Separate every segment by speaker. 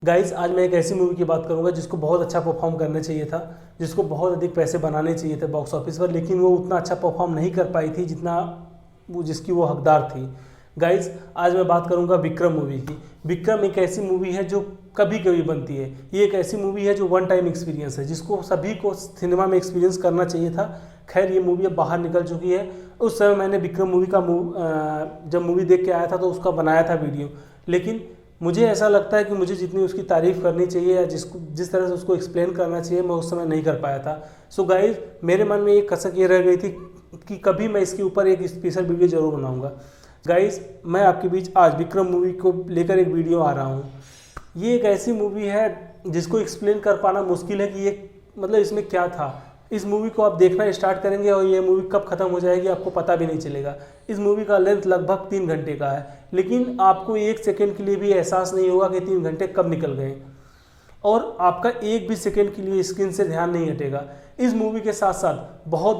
Speaker 1: Guys आज मैं एक ऐसी मूवी की बात करूंगा जिसको बहुत अच्छा परफॉर्म करना चाहिए था, जिसको बहुत अधिक पैसे बनाने चाहिए थे बॉक्स ऑफिस पर, लेकिन वो उतना अच्छा परफॉर्म नहीं कर पाई थी जितना जिसकी वो हकदार थी। गाइस आज मैं बात करूंगा विक्रम मूवी की। विक्रम एक ऐसी मूवी है जो कभी कभी बनती है। ये एक ऐसी मूवी है जो वन टाइम एक्सपीरियंस है, जिसको सभी को सिनेमा में एक्सपीरियंस करना चाहिए था। खैर ये मूवी अब बाहर निकल चुकी है। उस समय मैंने विक्रम मूवी का जब मूवी देख के आया था तो उसका बनाया था वीडियो, लेकिन मुझे ऐसा लगता है कि मुझे जितनी उसकी तारीफ़ करनी चाहिए या जिस तरह से उसको एक्सप्लेन करना चाहिए मैं उस समय नहीं कर पाया था। सो गाइस मेरे मन में एक कसक ये रह गई थी कि कभी मैं इसके ऊपर एक स्पेशल वीडियो ज़रूर बनाऊंगा। गाइस मैं आपके बीच आज विक्रम मूवी को लेकर एक वीडियो आ रहा हूँ। ये एक ऐसी मूवी है जिसको एक्सप्लेन कर पाना मुश्किल है कि ये मतलब इसमें क्या था। इस मूवी को आप देखना स्टार्ट करेंगे और ये मूवी कब ख़त्म हो जाएगी आपको पता भी नहीं चलेगा। इस मूवी का लेंथ लगभग 3 घंटे का है, लेकिन आपको 1 सेकेंड के लिए भी एहसास नहीं होगा कि 3 घंटे कब निकल गए, और आपका एक भी सेकेंड के लिए स्क्रीन से ध्यान नहीं हटेगा। इस मूवी के साथ साथ बहुत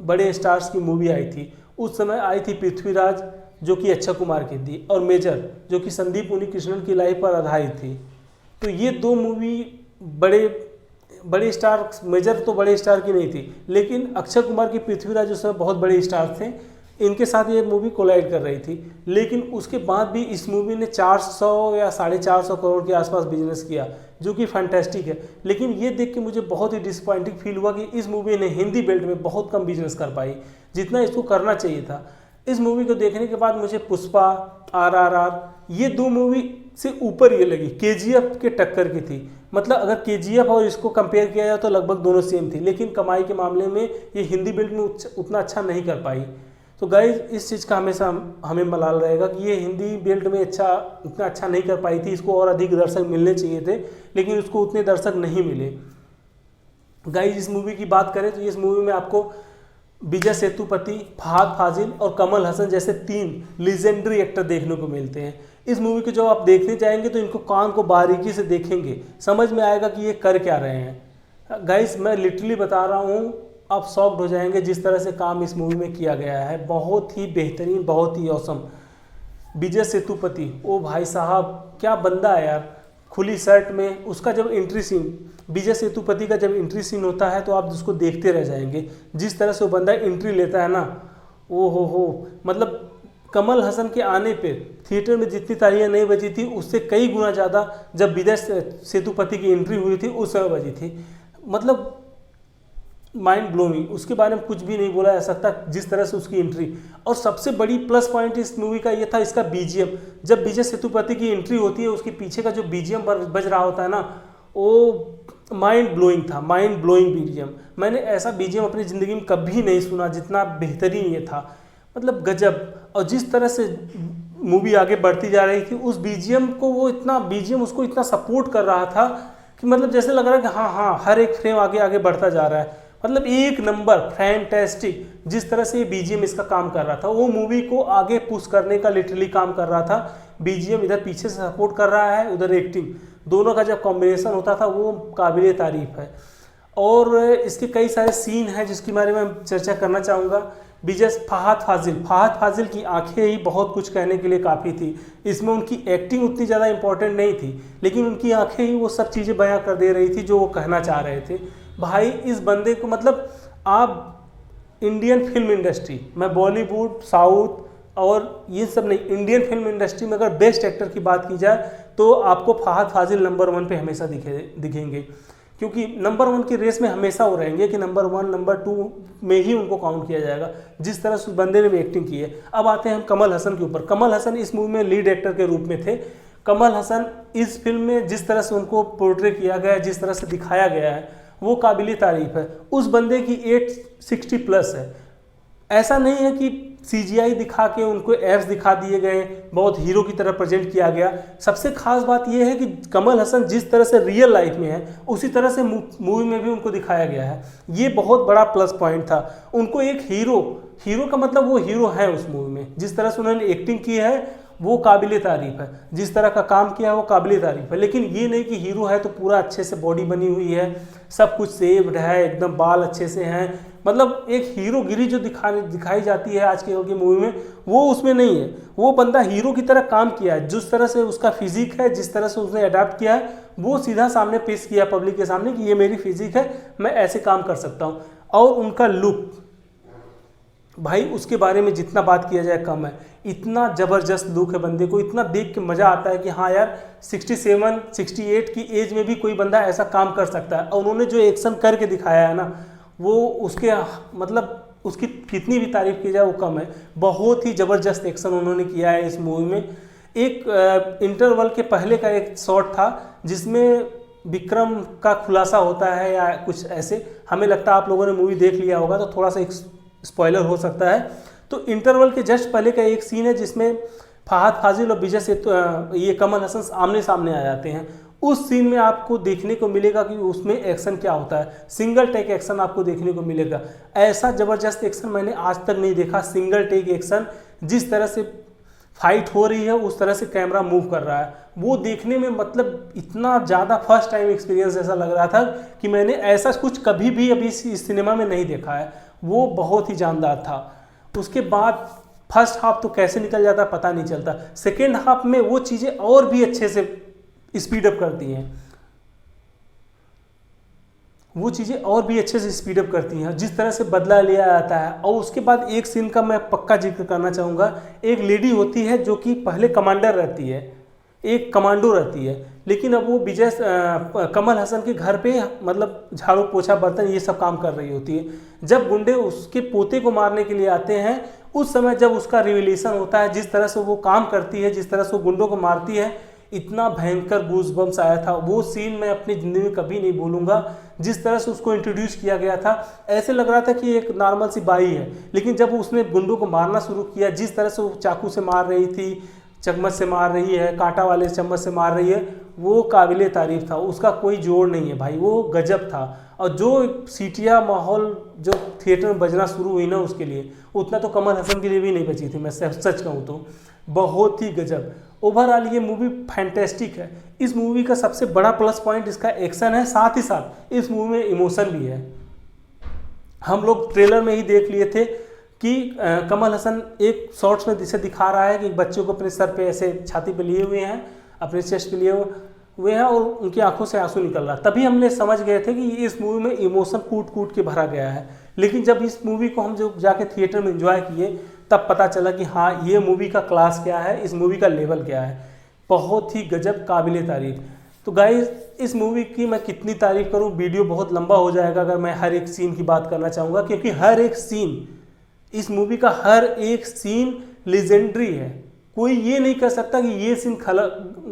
Speaker 1: बड़े स्टार्स की मूवी आई थी। उस समय आई थी पृथ्वीराज जो कि अक्षय कुमार की थी, और मेजर जो कि संदीप उन्नीकृष्णन की लाइफ पर आधारित थी। तो ये दो मूवी बड़े स्टार, मेजर तो बड़े स्टार की नहीं थी, लेकिन अक्षय कुमार की पृथ्वीराज उस समय बहुत बड़े स्टार थे, इनके साथ ये मूवी कोलाइड कर रही थी। लेकिन उसके बाद भी इस मूवी ने 400 या 450 करोड़ के आसपास बिजनेस किया, जो कि फैंटास्टिक है। लेकिन ये देख के मुझे बहुत ही डिसअपॉइंटिंग फील हुआ कि इस मूवी ने हिंदी बेल्ट में बहुत कम बिजनेस कर पाई जितना इसको करना चाहिए था। इस मूवी को देखने के बाद मुझे पुष्पा, RRR ये दो मूवी से ऊपर ये लगी, KGF के टक्कर की थी। मतलब अगर KGF और इसको कंपेयर किया जाए तो लगभग दोनों सेम थी, लेकिन कमाई के मामले में ये हिंदी बेल्ट में उतना अच्छा नहीं कर पाई। तो गाइज इस चीज़ का हमेशा हमें मलाल रहेगा कि ये हिंदी बेल्ट में इतना अच्छा नहीं कर पाई थी। इसको और अधिक दर्शक मिलने चाहिए थे, लेकिन उसको उतने दर्शक नहीं मिले। गाइज इस मूवी की बात करें तो इस मूवी में आपको विजय सेतुपति, फहद फाजिल और कमल हसन जैसे 3 लीजेंडरी एक्टर देखने को मिलते हैं। इस मूवी को जब आप देखने जाएंगे तो इनको काम को बारीकी से देखेंगे, समझ में आएगा कि ये कर क्या रहे हैं। गाइस मैं लिटरली बता रहा हूँ, आप शॉक्ड हो जाएंगे जिस तरह से काम इस मूवी में किया गया है। बहुत ही बेहतरीन, बहुत ही औसम। विजय सेतुपति, ओ भाई साहब क्या बंदा है यार। खुली शर्ट में उसका जब एंट्री सीन, विजय सेतुपति का जब एंट्री सीन होता है तो आप उसको देखते रह जाएंगे। जिस तरह से वो बंदा एंट्री लेता है ना, ओ हो मतलब कमल हसन के आने पे थिएटर में जितनी तालियां नहीं बजी थी उससे कई गुना ज़्यादा जब विजय सेतुपति की एंट्री हुई थी उस समय बजी थी। मतलब माइंड ब्लोइंग, उसके बारे में कुछ भी नहीं बोला जा सकता जिस तरह से उसकी एंट्री। और सबसे बड़ी प्लस पॉइंट इस मूवी का ये था इसका BGM। जब विजय सेतुपति की एंट्री होती है उसके पीछे का जो BGM बज रहा होता है ना, वो माइंड ब्लोइंग था, माइंड ब्लोइंग BGM। मैंने ऐसा BGM अपनी ज़िंदगी में कभी नहीं सुना जितना बेहतरीन ये था। मतलब गजब। और जिस तरह से मूवी आगे बढ़ती जा रही थी उस BGM को BGM उसको इतना सपोर्ट कर रहा था कि मतलब जैसे लग रहा है कि हाँ हर एक फ्रेम आगे आगे बढ़ता जा रहा है। मतलब एक नंबर फैंटास्टिक जिस तरह से ये BGM इसका काम कर रहा था, वो मूवी को आगे पुश करने का लिटरली काम कर रहा था। BGM इधर पीछे से सपोर्ट कर रहा है, उधर एक्टिंग, दोनों का जब कॉम्बिनेशन होता था वो काबिल तारीफ है। और इसके कई सारे सीन हैं जिसके बारे में चर्चा करना चाहूँगा। फहद फाजिल की आंखें ही बहुत कुछ कहने के लिए काफ़ी थी। इसमें उनकी एक्टिंग उतनी ज़्यादा इंपॉर्टेंट नहीं थी, लेकिन उनकी आंखें ही वो सब चीज़ें बयां कर दे रही थी जो वो कहना चाह रहे थे। भाई इस बंदे को मतलब आप इंडियन फिल्म इंडस्ट्री, मैं बॉलीवुड, साउथ और ये सब नहीं, इंडियन फिल्म इंडस्ट्री में अगर बेस्ट एक्टर की बात की जाए तो आपको फहद फाजिल नंबर 1 पे हमेशा दिखेंगे, क्योंकि नंबर 1 की रेस में हमेशा वो रहेंगे कि नंबर 1 नंबर 2 में ही उनको काउंट किया जाएगा जिस तरह से उस बंदे ने भी एक्टिंग की है। अब आते हैं हम कमल हसन के ऊपर। कमल हसन इस मूवी में लीड एक्टर के रूप में थे। कमल हसन इस फिल्म में जिस तरह से उनको पोर्ट्रे किया गया है, जिस तरह से दिखाया गया है, वो काबिल तारीफ है। उस बंदे की एज 60 प्लस है। ऐसा नहीं है कि CGI दिखा के उनको एब्स दिखा दिए गए, बहुत हीरो की तरह प्रेजेंट किया गया। सबसे खास बात यह है कि कमल हसन जिस तरह से रियल लाइफ में है उसी तरह से मूवी में भी उनको दिखाया गया है। ये बहुत बड़ा प्लस पॉइंट था। उनको एक हीरो का मतलब वो हीरो है उस मूवी में। जिस तरह से उन्होंने एक्टिंग की है वो काबिल तारीफ है, जिस तरह का काम किया है वो काबिल तारीफ है। लेकिन ये नहीं कि हीरो है तो पूरा अच्छे से बॉडी बनी हुई है, सब कुछ सेव्ड है, एकदम बाल अच्छे से हैं। मतलब एक हीरोगिरी जो दिखाई जाती है आज की मूवी में वो उसमें नहीं है। वो बंदा हीरो की तरह काम किया है, जिस तरह से उसका फिजिक है, जिस तरह से उसने अडाप्ट किया है वो सीधा सामने पेश किया पब्लिक के सामने कि ये मेरी फिजिक है, मैं ऐसे काम कर सकता हूँ। और उनका लुक भाई, उसके बारे में जितना बात किया जाए कम है। इतना ज़बरदस्त लुक है बंदे को, इतना देख के मज़ा आता है कि हाँ यार 67 68 की एज में भी कोई बंदा ऐसा काम कर सकता है। और उन्होंने जो एक्शन करके दिखाया है ना, वो उसके मतलब उसकी कितनी भी तारीफ की जाए वो कम है। बहुत ही ज़बरदस्त एक्शन उन्होंने किया है इस मूवी में। एक इंटरवल के पहले का एक शॉट था जिसमें विक्रम का खुलासा होता है या कुछ ऐसे, हमें लगता है आप लोगों ने मूवी देख लिया होगा तो थोड़ा सा एक स्पॉइलर हो सकता है। तो इंटरवल के जस्ट पहले का एक सीन है जिसमें फहद फाजिल और विजय सेतु ये कमल हसन आमने सामने आ जाते हैं। उस सीन में आपको देखने को मिलेगा कि उसमें एक्शन क्या होता है, सिंगल टेक एक्शन आपको देखने को मिलेगा। ऐसा ज़बरदस्त एक्शन मैंने आज तक नहीं देखा, सिंगल टेक एक्शन। जिस तरह से फाइट हो रही है उस तरह से कैमरा मूव कर रहा है, वो देखने में मतलब इतना ज़्यादा फर्स्ट टाइम एक्सपीरियंस ऐसा लग रहा था कि मैंने ऐसा कुछ कभी भी अभी इस सिनेमा में नहीं देखा है। वो बहुत ही जानदार था। उसके बाद फर्स्ट हाफ तो कैसे निकल जाता पता नहीं चलता, सेकेंड हाफ में वो चीज़ें और भी अच्छे से स्पीड अप करती हैं, वो चीज़ें और भी अच्छे से स्पीड अप करती हैं, जिस तरह से बदला लिया जाता है। और उसके बाद एक सीन का मैं पक्का जिक्र करना चाहूँगा। एक लेडी होती है जो कि पहले कमांडर रहती है, एक कमांडो रहती है, लेकिन अब वो विजय कमल हसन के घर पे मतलब झाड़ू पोछा बर्तन ये सब काम कर रही होती है। जब गुंडे उसके पोते को मारने के लिए आते हैं, उस समय जब उसका रिविलेशन होता है, जिस तरह से वो काम करती है, जिस तरह से वो गुंडों को मारती है, इतना भयंकर गूज़बम्स आया था। वो सीन मैं अपनी ज़िंदगी में कभी नहीं भूलूंगा। जिस तरह से उसको इंट्रोड्यूस किया गया था, ऐसे लग रहा था कि एक नॉर्मल सी बाई है, लेकिन जब उसने गुंडों को मारना शुरू किया, जिस तरह से वो चाकू से मार रही थी, चम्मच से मार रही है, कांटा वाले चम्मच से मार रही है, वो काबिले तारीफ था। उसका कोई जोड़ नहीं है भाई, वो गजब था। और जो सीटिया माहौल जो थिएटर में बजना शुरू हुई ना, उसके लिए उतना तो कमल हसन के लिए भी नहीं बची थी, मैं सच कहूँ तो। बहुत ही गजब। ओवरऑल ये मूवी फैंटेस्टिक है। इस मूवी का सबसे बड़ा प्लस पॉइंट इसका एक्शन है, साथ ही साथ इस मूवी में इमोशन भी है। हम लोग ट्रेलर में ही देख लिए थे कि कमल हसन एक शॉर्ट्स में जिसे दिखा रहा है कि बच्चों को अपने सर पे ऐसे छाती पे लिए हुए हैं, अपने चेस्ट पे लिए हुए हैं और उनकी आंखों से आंसू निकल रहा है। तभी हमने समझ गए थे कि इस मूवी में इमोशन कूट कूट के भरा गया है। लेकिन जब इस मूवी को हम जो जाके थिएटर में एंजॉय किए, तब पता चला कि हाँ, ये मूवी का क्लास क्या है, इस मूवी का लेवल क्या है। बहुत ही गजब, काबिले तारीफ। तो गाइस, इस मूवी की मैं कितनी तारीफ करूँ, वीडियो बहुत लंबा हो जाएगा अगर मैं हर एक सीन की बात करना चाहूँगा, क्योंकि हर एक सीन, इस मूवी का हर एक सीन लेजेंडरी है। कोई ये नहीं कर सकता कि ये सीन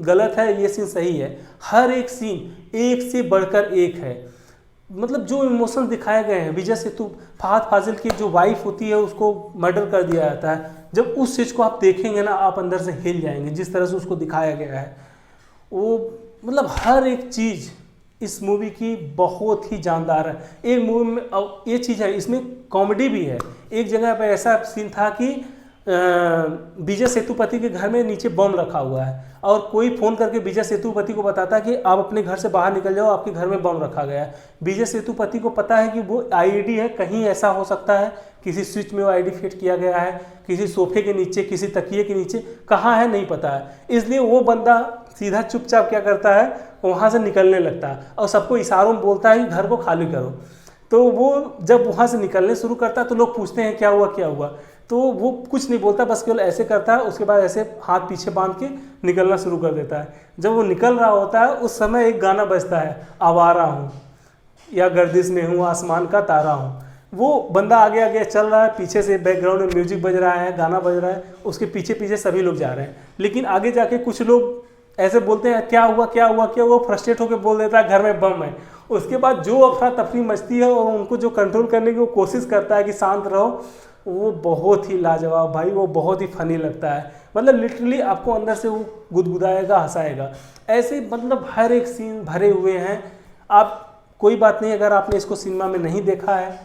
Speaker 1: गलत है, ये सीन सही है। हर एक सीन एक से बढ़कर एक है। मतलब जो इमोशन दिखाए गए हैं, विजय सेतु फहद फाजिल की जो वाइफ होती है उसको मर्डर कर दिया जाता है, जब उस चीज़ को आप देखेंगे ना, आप अंदर से हिल जाएंगे। जिस तरह से उसको दिखाया गया है, वो मतलब हर एक चीज़ इस मूवी की बहुत ही जानदार है। एक मूवी में ये चीज़ है, इसमें कॉमेडी भी है। एक जगह पर ऐसा सीन था कि विजय सेतुपति के घर में नीचे बम रखा हुआ है और कोई फ़ोन करके विजय सेतुपति को बताता है कि आप अपने घर से बाहर निकल जाओ, आपके घर में बम रखा गया है। विजय सेतुपति को पता है कि वो आईडी है, कहीं ऐसा हो सकता है किसी स्विच में वो आईडी फिट किया गया है, किसी सोफे के नीचे, किसी तकिए के नीचे, कहाँ है नहीं पता है। इसलिए वो बंदा सीधा चुपचाप क्या करता है, वहाँ से निकलने लगता है और सबको इशारों में बोलता है कि घर को खाली करो। तो वो जब वहाँ से निकलने शुरू करता है तो लोग पूछते हैं क्या हुआ क्या हुआ, तो वो कुछ नहीं बोलता, बस केवल ऐसे करता है। उसके बाद ऐसे हाथ पीछे बांध के निकलना शुरू कर देता है। जब वो निकल रहा होता है उस समय एक गाना बजता है, आवारा हूँ या गर्दिश में हूँ, आसमान का तारा हूँ। वो बंदा आगे आगे चल रहा है, पीछे से बैकग्राउंड में म्यूजिक बज रहा है, गाना बज रहा है, उसके पीछे पीछे सभी लोग जा रहे हैं। लेकिन आगे जाके कुछ लोग ऐसे बोलते हैं क्या हुआ क्या हुआ क्या हुआ, फ्रस्ट्रेट होकर बोल देता है घर में बम है। उसके बाद जो अफरा तफरी मचती है और उनको जो कंट्रोल करने की वो कोशिश करता है कि शांत रहो, वो बहुत ही लाजवाब भाई, वो बहुत ही फनी लगता है। मतलब लिटरली आपको अंदर से वो गुदगुदाएगा, हंसाएगा। ऐसे मतलब हर एक सीन भरे हुए हैं। आप कोई बात नहीं, अगर आपने इसको सिनेमा में नहीं देखा है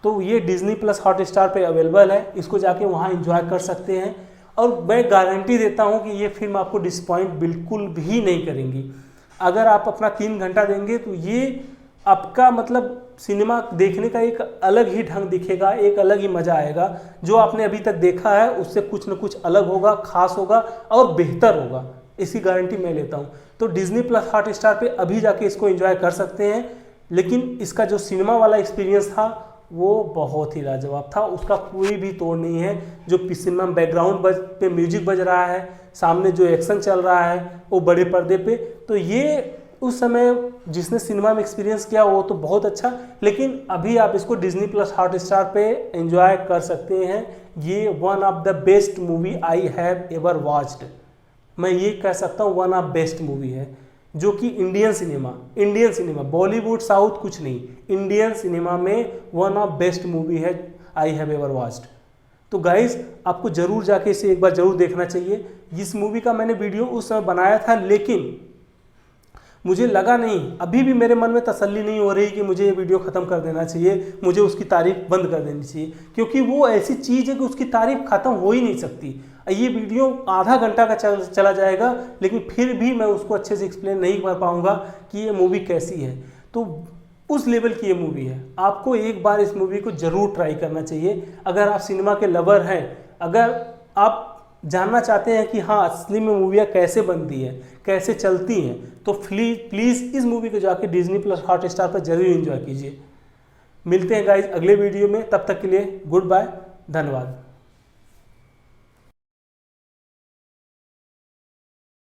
Speaker 1: तो ये डिज्नी प्लस हॉटस्टार पे अवेलेबल है, इसको जाके वहाँ एंजॉय कर सकते हैं। और मैं गारंटी देता हूँ कि ये फिल्म आपको डिसपॉइंट बिल्कुल भी नहीं करेंगी। अगर आप अपना 3 घंटा देंगे तो ये आपका मतलब सिनेमा देखने का एक अलग ही ढंग दिखेगा, एक अलग ही मज़ा आएगा। जो आपने अभी तक देखा है उससे कुछ न कुछ अलग होगा, खास होगा और बेहतर होगा, इसकी गारंटी मैं लेता हूँ। तो डिज्नी प्लस हॉटस्टार पे अभी जाके इसको एंजॉय कर सकते हैं। लेकिन इसका जो सिनेमा वाला एक्सपीरियंस था वो बहुत ही लाजवाब था, उसका कोई भी तोड़ नहीं है। जो सिनेमा में बैकग्राउंड पे म्यूजिक बज रहा है, सामने जो एक्शन चल रहा है वो बड़े पर्दे पे, तो ये उस समय जिसने सिनेमा में एक्सपीरियंस किया वो तो बहुत अच्छा। लेकिन अभी आप इसको डिज्नी प्लस हॉटस्टार पे एंजॉय कर सकते हैं। ये one of the best movie I have ever watched, मैं ये कह सकता हूँ वन ऑफ बेस्ट मूवी है, जो कि इंडियन सिनेमा बॉलीवुड साउथ कुछ नहीं, इंडियन सिनेमा में वन ऑफ बेस्ट मूवी है आई हैव एवर वॉच्ड। तो गाइज आपको जरूर जाके इसे एक बार जरूर देखना चाहिए। इस मूवी का मैंने वीडियो उस समय बनाया था, लेकिन मुझे लगा नहीं, अभी भी मेरे मन में तसल्ली नहीं हो रही कि मुझे ये वीडियो ख़त्म कर देना चाहिए, मुझे उसकी तारीफ बंद कर देनी चाहिए, क्योंकि वो ऐसी चीज़ है कि उसकी तारीफ ख़त्म हो ही नहीं सकती। ये वीडियो आधा घंटा का चला जाएगा, लेकिन फिर भी मैं उसको अच्छे से एक्सप्लेन नहीं कर पाऊँगा कि ये मूवी कैसी है। तो उस लेवल की ये मूवी है, आपको एक बार इस मूवी को ज़रूर ट्राई करना चाहिए। अगर आप सिनेमा के लवर हैं, अगर आप जानना चाहते हैं कि हाँ असली में मूवियाँ कैसे बनती है, कैसे चलती हैं, तो प्लीज़ इस मूवी को जाके डिज्नी प्लस हॉटस्टार पर जरूर एंजॉय कीजिए। मिलते हैं गाइज अगले वीडियो में, तब तक के लिए गुड बाय, धन्यवाद।